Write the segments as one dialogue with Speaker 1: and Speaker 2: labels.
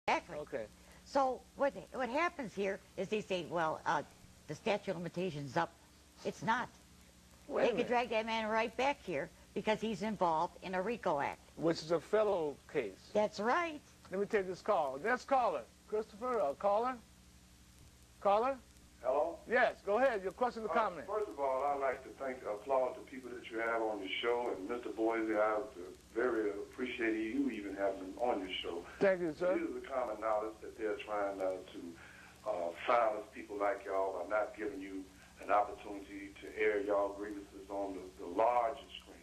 Speaker 1: Exactly.
Speaker 2: Okay.
Speaker 1: So what happens here is they say, well, the statute of limitations up. It's not. They could drag that man right back here because he's involved in a RICO Act.
Speaker 2: Which is a federal case.
Speaker 1: That's right.
Speaker 2: Let me take this call. Next caller. Christopher, caller? Caller?
Speaker 3: Hello?
Speaker 2: Yes, go ahead. Your question or comment?
Speaker 3: First of all, I'd like to applaud the people that you have on your show. And Mr. Boise, I very appreciate you even having him on your show.
Speaker 2: Thank you, sir.
Speaker 3: It is a common knowledge that they're trying to silence people like y'all by not giving you an opportunity to air y'all grievances on the larger screen.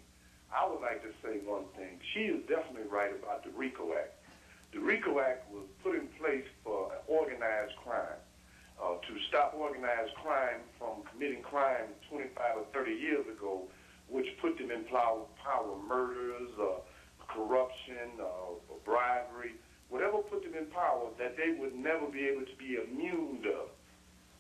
Speaker 3: I would like to say one thing. She is definitely right about the RICO Act. The RICO Act was put in place for organized crime. To stop organized crime from committing crime 25 or 30 years ago, which put them in power murders, corruption, bribery, whatever put them in power that they would never be able to be immune of.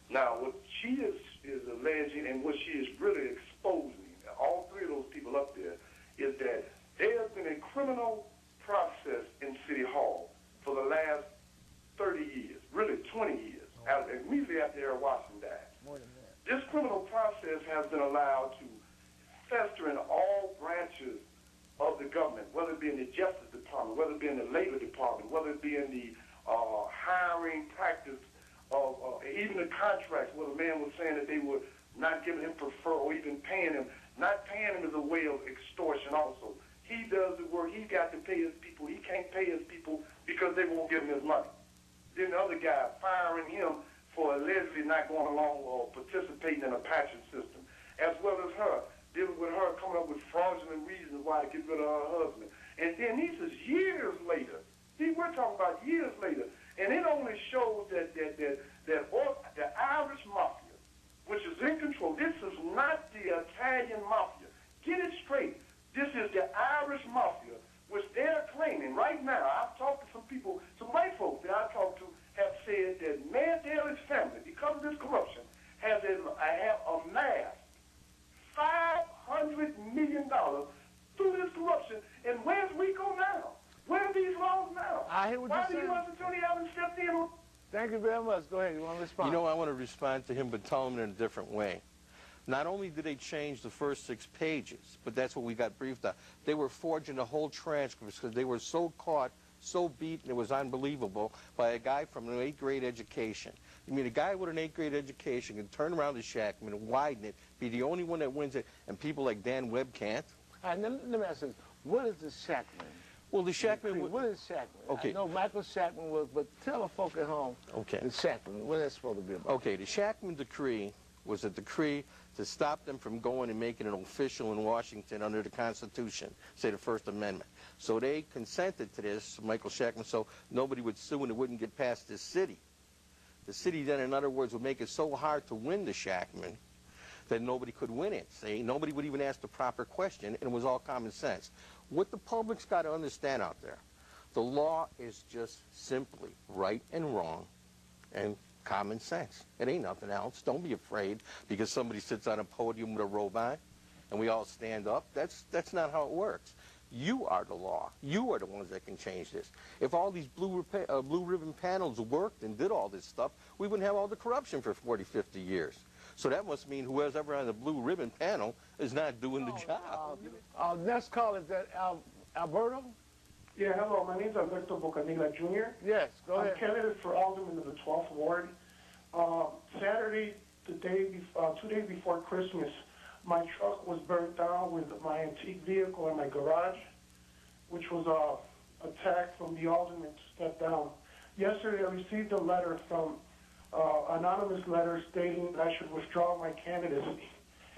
Speaker 3: Now, what she is alleging and what she is really exposing, all three of those people up there, is that there has been a criminal process in City Hall for the last 30 years, really 20 years. Immediately after Eric Watson died.
Speaker 2: More than that.
Speaker 3: This criminal process has been allowed to fester in all branches of the government, whether it be in the Justice Department, whether it be in the Labor Department, whether it be in the hiring practice of even the contracts where the man was saying that they were not giving him prefer or even paying him. Not paying him is a way of extortion also. He does the work. He's got to pay his people. He can't pay his people because they won't give him his money. Then the other guy firing him for allegedly not going along or participating in a patching system, as well as her, dealing with her coming up with fraudulent reasons why to get rid of her husband. And then this is years later. See, we're talking about years later. And it only shows that the Irish mafia, which is in control, this is not the Italian mafia. Get it straight. This is the Irish mafia, which they're claiming right now. I've talked to some people, some white folks that I've talked to have said that Mayor Daley's family, because of this corruption, have amassed $500 million through this corruption. And where's RICO now? Where are these laws now?
Speaker 2: I hear what you're saying.
Speaker 3: Why do the attorney haven't stepped in?
Speaker 2: Thank you very much. Go ahead. You want to respond?
Speaker 4: You know, I want to respond to him, but tell him in a different way. Not only did they change the first 6 pages, but that's what we got briefed on. They were forging the whole transcripts because they were so caught, so beaten, it was unbelievable, by a guy from an 8th grade education. You mean a guy with an 8th grade education can turn around to Shakman and widen it, be the only one that wins it, and people like Dan Webb can't?
Speaker 2: All right, let me ask you, what is the Shakman?
Speaker 4: Well, the Shakman...
Speaker 2: What is Shakman?
Speaker 4: Okay.
Speaker 2: I know Michael Shakman was, but tell the folk at home
Speaker 4: okay.
Speaker 2: the Shakman, what is that supposed to be about?
Speaker 4: Okay, the Shakman Decree was a decree to stop them from going and making it official in Washington under the Constitution, say the First Amendment. So they consented to this, Michael Shakman, so nobody would sue and it wouldn't get past this city. The city then, in other words, would make it so hard to win the Shakman that nobody could win it. See, nobody would even ask the proper question, and it was all common sense. What the public's got to understand out there, the law is just simply right and wrong and common sense. It ain't nothing else. Don't be afraid because somebody sits on a podium with a robe on and we all stand up. That's not how it works. You are the law. You are the ones that can change this. If all these blue ribbon panels worked and did all this stuff, we wouldn't have all the corruption for 40, 50 years. So that must mean whoever's ever on the blue ribbon panel is not doing the job.
Speaker 2: Next call is that Alberto?
Speaker 5: Yeah, hello. My name is Alberto Bocanilla Jr.
Speaker 2: Yes, go ahead.
Speaker 5: I'm candidate for alderman of the 12th Ward. Saturday, 2 days before Christmas, my truck was burnt down with my antique vehicle in my garage, which was attacked from the alderman to step down. Yesterday, I received a letter from anonymous letter stating that I should withdraw my candidacy.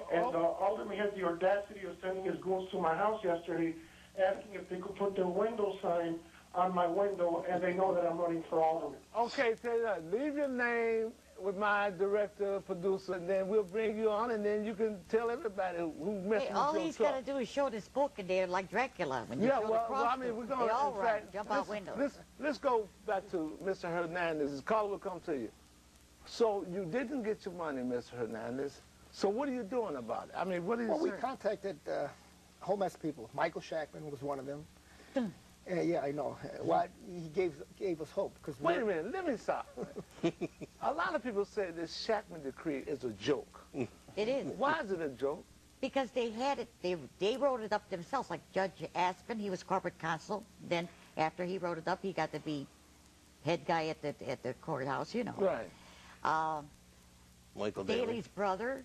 Speaker 5: And the alderman had the audacity of sending his goons to my house yesterday, asking if they could put their window sign on my window, and they know that I'm running for alderman.
Speaker 2: Okay, tell you that. Leave your name with my director, producer, and then we'll bring you on, and then you can tell everybody who messed with your
Speaker 1: all he's
Speaker 2: truck.
Speaker 1: got to do is show this book in there like Dracula. When you
Speaker 2: Yeah,
Speaker 1: show
Speaker 2: well, I mean, we're going
Speaker 1: they all
Speaker 2: to,
Speaker 1: run, jump out windows.
Speaker 2: Let's go back to Mr. Hernandez. His caller will come to you. So you didn't get your money, Mr. Hernandez. So what are you doing about it? I mean, what are you saying?
Speaker 6: Well, we contacted a whole mess of people. Michael Shakman was one of them. Yeah, I know. Why he gave us hope. Cause
Speaker 2: Wait a minute, let me stop. A lot of people say this Shakman Decree is a joke.
Speaker 1: It is.
Speaker 2: Why is it a joke?
Speaker 1: Because they had it, they wrote it up themselves, like Judge Aspen, he was corporate counsel. Then after he wrote it up, he got to be head guy at the courthouse, you know.
Speaker 2: Right.
Speaker 4: Michael
Speaker 1: Daley's brother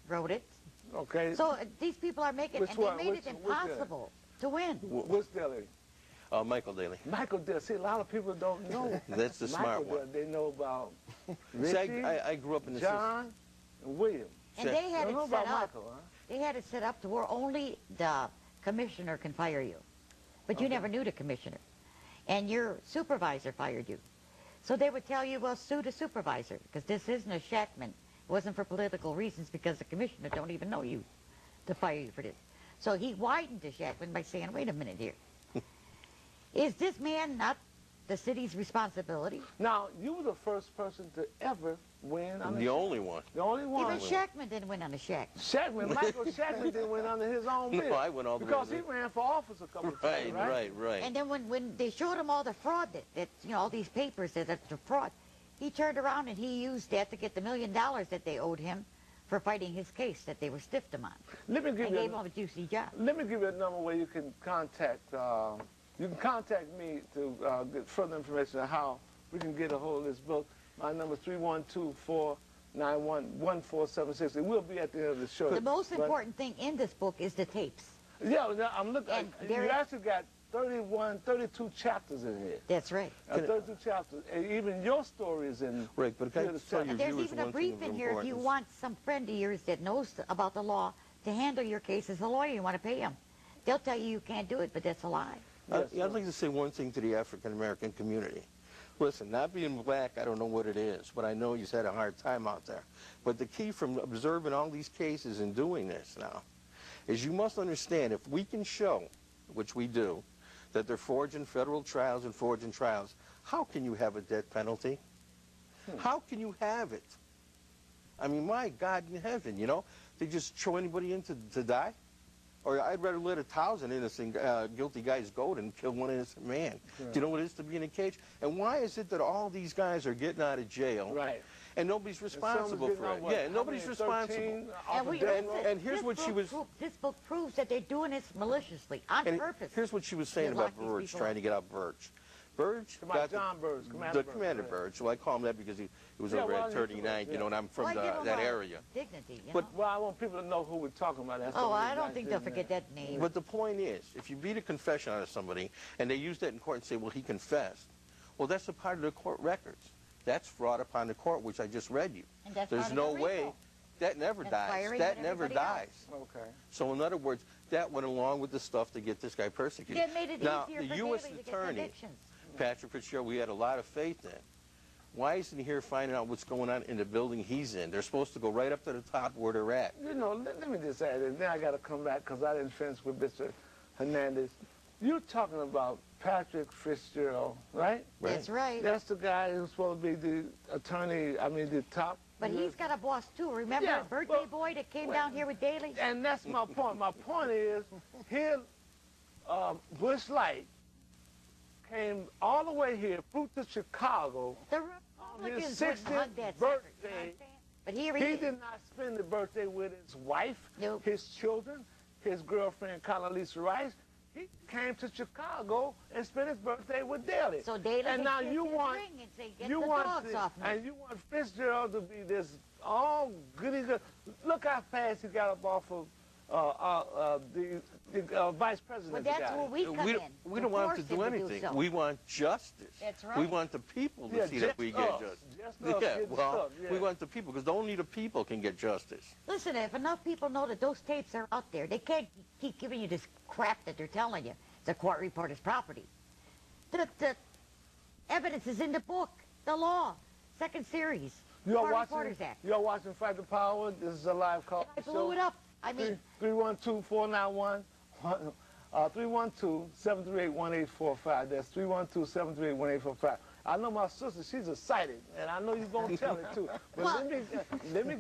Speaker 1: wrote it.
Speaker 2: Okay.
Speaker 1: So these people are making,
Speaker 2: Which
Speaker 1: and
Speaker 2: one?
Speaker 1: they made
Speaker 2: Which-
Speaker 1: it
Speaker 2: which
Speaker 1: impossible to win.
Speaker 2: What's Daly?
Speaker 4: Michael Daley.
Speaker 2: Michael Daly. See, a lot of people don't know.
Speaker 4: That's the smart
Speaker 2: Michael
Speaker 4: one.
Speaker 2: Daly, they know about
Speaker 4: See,
Speaker 2: Richie,
Speaker 4: I grew up in the
Speaker 2: John, and William.
Speaker 1: And they had
Speaker 2: Don't know
Speaker 1: it
Speaker 2: about
Speaker 1: set up.
Speaker 2: Michael, huh?
Speaker 1: They had it set up to where only the commissioner can fire you. But you never knew the commissioner. And your supervisor fired you. So they would tell you, well, sue the supervisor, because this isn't a Shakman. It wasn't for political reasons, because the commissioner don't even know you to fire you for this. So he widened the Shakman by saying, wait a minute here. Is this man not the city's responsibility?
Speaker 2: Now, you were the first person to ever win on
Speaker 4: The only one.
Speaker 2: The only one.
Speaker 1: Even Shakman didn't win on the Shakman.
Speaker 2: Shakman, Michael Shakman didn't win under his own
Speaker 4: No,
Speaker 2: bid.
Speaker 4: I went all the way
Speaker 2: because
Speaker 4: to
Speaker 2: he
Speaker 4: the-
Speaker 2: ran for office a couple of times,
Speaker 4: Right.
Speaker 1: And then when they showed him all the fraud that you know, all these papers that's the fraud, he turned around and he used that to get the $1 million that they owed him for fighting his case that they were stiffed him on.
Speaker 2: Let me give
Speaker 1: And
Speaker 2: you
Speaker 1: gave him a juicy job.
Speaker 2: Let me give you a number where you can contact. You can contact me to get further information on how we can get a hold of this book. My number is 312-491-1476. It will be at the end of the show.
Speaker 1: The most
Speaker 2: But-
Speaker 1: important thing in this book is the tapes.
Speaker 2: Yeah, I'm looking.
Speaker 1: And
Speaker 2: You
Speaker 1: there is-
Speaker 2: actually got 32 chapters in here.
Speaker 1: That's right.
Speaker 2: 32 chapters. And even your story is in.
Speaker 4: Right, but can I
Speaker 2: here to
Speaker 4: tell
Speaker 2: tell
Speaker 4: you-
Speaker 1: And there's
Speaker 4: viewers
Speaker 1: even a
Speaker 4: one thing
Speaker 1: brief
Speaker 4: of
Speaker 1: in here if you
Speaker 4: importance.
Speaker 1: want some friend of yours that knows about the law to handle your case as a lawyer. You want to pay him. They'll tell you can't do it, but that's a lie.
Speaker 2: Yes,
Speaker 4: I'd like to say one thing to the African-American community. Listen, not being black, I don't know what it is, but I know you've had a hard time out there. But the key from observing all these cases and doing this now is you must understand, if we can show, which we do, that they're forging federal trials and forging trials, how can you have a death penalty? How can you have it? I mean, my God in heaven, you know? They just throw anybody in to die? Or I'd rather let 1,000 innocent guilty guys go than kill one innocent man. Do you know what it is to be in a cage? And why is it that all these guys are getting out of jail
Speaker 2: Right.
Speaker 4: and nobody's responsible
Speaker 2: getting
Speaker 4: for
Speaker 2: out,
Speaker 4: it?
Speaker 2: what,
Speaker 4: Yeah, and
Speaker 2: how
Speaker 4: nobody's
Speaker 2: many,
Speaker 4: responsible.
Speaker 2: 13 off
Speaker 1: And,
Speaker 2: of
Speaker 1: we,
Speaker 2: death row?
Speaker 4: and here's what she was-
Speaker 1: This book proves that they're doing this maliciously, on
Speaker 4: And
Speaker 1: purpose.
Speaker 4: here's what she was saying
Speaker 1: They
Speaker 4: about
Speaker 1: lock these
Speaker 4: Burge,
Speaker 1: people
Speaker 4: trying
Speaker 1: up.
Speaker 4: to get out Burge. Burge
Speaker 2: About John Burge, Commander Burge,
Speaker 4: Commander
Speaker 2: right.
Speaker 4: Burge. Well, I call him that because he was
Speaker 2: Yeah,
Speaker 4: over
Speaker 2: well,
Speaker 4: at
Speaker 2: he
Speaker 4: 39th,
Speaker 2: was,
Speaker 4: you know, and I'm from
Speaker 1: Well, I give 'em
Speaker 4: that
Speaker 1: a
Speaker 4: area.
Speaker 1: Dignity, you
Speaker 4: But-
Speaker 1: know?
Speaker 2: Well, I want people to know who we're talking about. That's
Speaker 1: Oh,
Speaker 2: what
Speaker 1: I
Speaker 2: we
Speaker 1: don't
Speaker 2: like
Speaker 1: think
Speaker 2: to
Speaker 1: they'll
Speaker 2: know.
Speaker 1: forget that name.
Speaker 4: But the point is, if you beat a confession out of somebody and they use that in court and say, well, he confessed, well, that's a part of the court records. That's fraud upon the court, which I just read you.
Speaker 1: And that's
Speaker 4: There's
Speaker 1: part of
Speaker 4: no
Speaker 1: the
Speaker 4: way.
Speaker 1: RICO.
Speaker 4: That never
Speaker 1: That's
Speaker 4: dies.
Speaker 1: firing
Speaker 4: That
Speaker 1: with
Speaker 4: never
Speaker 1: everybody
Speaker 4: dies.
Speaker 2: Okay.
Speaker 4: So in other words, that went along with the stuff to get this guy persecuted.
Speaker 1: That made it
Speaker 4: Now,
Speaker 1: easier
Speaker 4: the
Speaker 1: for
Speaker 4: U.S.
Speaker 1: Daley to get
Speaker 4: attorney,
Speaker 1: convictions.
Speaker 4: Patrick Fitzgerald, we had a lot of faith in. Why isn't he here finding out what's going on in the building he's in? They're supposed to go right up to the top where they're at.
Speaker 2: You know, let me just add it. Then I got to come back because I didn't finish with Mr. Hernandez. You're talking about Patrick Fitzgerald, right?
Speaker 1: That's right.
Speaker 2: That's the guy who's supposed to be the attorney, I mean, the top.
Speaker 1: But he's got a boss, too. Remember
Speaker 2: Yeah,
Speaker 1: that birthday
Speaker 2: well,
Speaker 1: boy that came
Speaker 2: well,
Speaker 1: down here with Daley?
Speaker 2: And that's my point. My point is, here, Bush Light came all the way here, flew to Chicago.
Speaker 1: The
Speaker 2: On his
Speaker 1: Republicans wouldn't hug
Speaker 2: 60th
Speaker 1: that sucker, you know what I'm
Speaker 2: birthday,
Speaker 1: saying? But here
Speaker 2: He
Speaker 1: he is.
Speaker 2: did not spend the birthday with his wife,
Speaker 1: Nope.
Speaker 2: his children, his girlfriend, Condoleezza Rice. He came to Chicago and spent his birthday with Daley.
Speaker 1: So Daley
Speaker 2: and
Speaker 1: can
Speaker 2: now
Speaker 1: kiss
Speaker 2: you
Speaker 1: his
Speaker 2: want
Speaker 1: ring and say, get
Speaker 2: you
Speaker 1: the
Speaker 2: want
Speaker 1: dogs off me.
Speaker 2: and you want Fitzgerald to be this all goody good. Look how fast he got up off of the vice president.
Speaker 1: Well, that's where we come in.
Speaker 4: We don't want him to do
Speaker 1: force him
Speaker 4: anything.
Speaker 1: so.
Speaker 4: We want justice.
Speaker 1: That's
Speaker 4: We
Speaker 1: right.
Speaker 4: want the people to
Speaker 2: Yeah,
Speaker 4: see that we
Speaker 2: just
Speaker 4: get
Speaker 2: us.
Speaker 4: justice.
Speaker 2: Just us
Speaker 4: Yeah,
Speaker 2: getting
Speaker 4: well,
Speaker 2: stuff, yeah.
Speaker 4: we want the people because only the people can get justice.
Speaker 1: Listen, if enough people know that those tapes are out there, they can't keep giving you this crap that they're telling you. It's a court reporter's property. The evidence is in the book, the law, second series,
Speaker 2: You're
Speaker 1: Court
Speaker 2: watching.
Speaker 1: Reporters Act.
Speaker 2: You're watching Fight the Power. This is a live call.
Speaker 1: I blew it up. I mean,
Speaker 2: 312-491. 312-738-1845. That's 312-738-1845. I know my sister, she's excited, and I know you're going to tell it too. But
Speaker 1: Well-
Speaker 2: let me